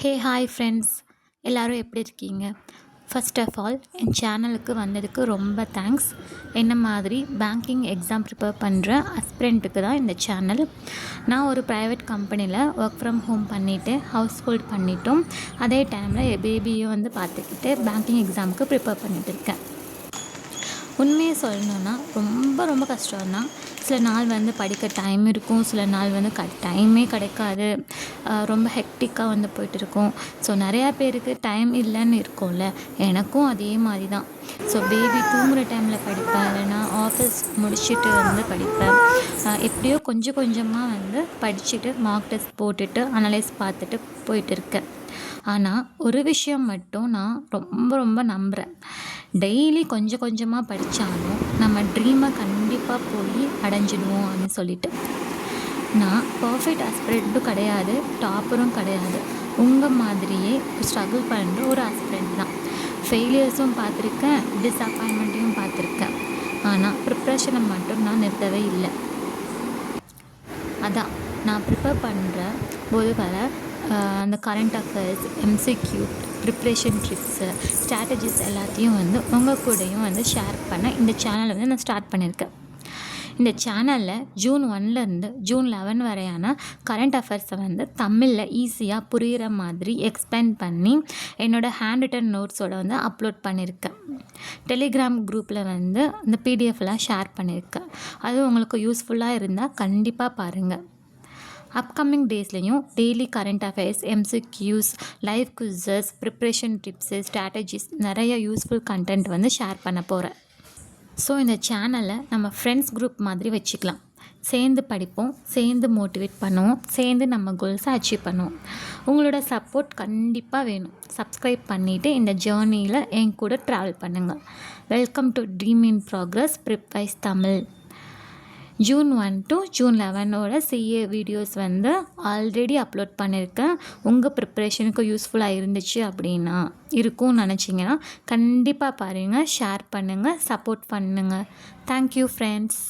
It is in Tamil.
ஹே ஹாய் ஃப்ரெண்ட்ஸ், எல்லோரும் எப்படி இருக்கீங்க? ஃபர்ஸ்ட் ஆஃப் ஆல் என் சேனலுக்கு வந்ததுக்கு ரொம்ப தேங்க்ஸ். என்ன மாதிரி பேங்கிங் எக்ஸாம் ப்ரிப்பேர் பண்ணுற அஸ்பிரண்ட்டுக்கு தான் இந்த சேனல். நான் ஒரு ப்ரைவேட் கம்பெனியில் ஒர்க் ஃப்ரம் ஹோம் பண்ணிவிட்டு ஹவுஸ் ஹோல்ட் பண்ணிட்டோம். அதே டைமில் என் பேபியும் பார்த்துக்கிட்டு பேங்கிங் எக்ஸாமுக்கு ப்ரிப்பேர் பண்ணிகிட்டு இருக்கேன். உண்மையை சொல்லணுன்னா ரொம்ப ரொம்ப கஷ்டம்தான். சில நாள் படிக்க டைம் இருக்கும், சில நாள் டைமே கிடைக்காது. ரொம்ப ஹெக்டிக்காக போயிட்டுருக்கும். ஸோ நிறையா பேருக்கு டைம் இல்லைன்னு இருக்கும்ல, எனக்கும் அதே மாதிரி தான். ஸோ பேபி தூங்குகிற டைமில் படிப்பேன், இல்லைனா ஆஃபீஸ் முடிச்சுட்டு படிப்பேன். எப்படியோ கொஞ்சம் கொஞ்சமாக படிச்சுட்டு மார்க் டெஸ்ட் போட்டுட்டு அனலைஸ் பார்த்துட்டு போயிட்டு இருக்கேன். ஆனால் ஒரு விஷயம் மட்டும் நான் ரொம்ப ரொம்ப நம்புகிறேன். டெய்லி கொஞ்சம் கொஞ்சமாக படித்தாலும் நம்ம ட்ரீமை கண்டிப்பாக போய் அடைஞ்சிடுவோம் அப்படின்னு சொல்லிட்டு. நான் பர்ஃபெக்ட் ஆஸ்பிரண்ட்டும் கிடையாது, டாப்பரும் கிடையாது. உங்கள் மாதிரியே ஸ்ட்ரகிள் பண்ணுற ஒரு ஆஸ்பிரண்ட் தான். ஃபெயிலியர்ஸும் பார்த்துருக்கேன், டிஸப்பாயின்மெண்ட்டையும் பார்த்துருக்கேன். ஆனால் ப்ரிப்ரேஷனை மட்டும் நான் நிறுத்தவே இல்லை. அதான் நான் ப்ரிப்பேர் பண்ணுற போது அந்த current affairs, MCQ, preparation trips, strategies எல்லாத்தையும் உங்கள் கூடயும் ஷேர் பண்ண இந்த சேனலை நான் ஸ்டார்ட் பண்ணியிருக்கேன். இந்த சேனலில் ஜூன் 1லேருந்து ஜூன் 11 வரையான கரண்ட் அஃபேர்ஸை தமிழில் ஈஸியாக புரிகிற மாதிரி எக்ஸ்பிளைன் பண்ணி என்னோடய ஹேண்ட் ரிட்டன் நோட்ஸோடு அப்லோட் பண்ணியிருக்கேன். டெலிகிராம் குரூப்பில் இந்த பிடிஎஃப்லாம் ஷேர் பண்ணியிருக்கேன். அது உங்களுக்கு யூஸ்ஃபுல்லாக இருந்தால் கண்டிப்பாக பாருங்கள். அப்கமிங் டேஸ்லையும் daily current affairs, MCQs, live quizzes, preparation tips, strategies நிறைய யூஸ்ஃபுல் கண்டென்ட் ஷேர் பண்ண போகிறேன். ஸோ இந்த சேனலை நம்ம ஃப்ரெண்ட்ஸ் குரூப் மாதிரி வச்சுக்கலாம். சேர்ந்து படிப்போம், சேர்ந்து மோட்டிவேட் பண்ணுவோம், சேர்ந்து நம்ம கோல்ஸை அச்சீவ் பண்ணுவோம். உங்களோட சப்போர்ட் கண்டிப்பாக வேணும். சப்ஸ்கிரைப் பண்ணிவிட்டு இந்த ஜேர்னியில் என் கூட ட்ராவல் பண்ணுங்கள். Welcome to dream in progress prepwise Tamil. June 1 to June 11 CA videos already upload பண்ணியிருக்கேன். உங்கள் ப்ரிப்ரேஷனுக்கு யூஸ்ஃபுல்லாக இருந்துச்சு அப்படின்னா இருக்கும்னு நினச்சிங்கன்னா கண்டிப்பாக பாருங்கள், ஷேர் பண்ணுங்கள், சப்போர்ட் பண்ணுங்கள். Thank you friends.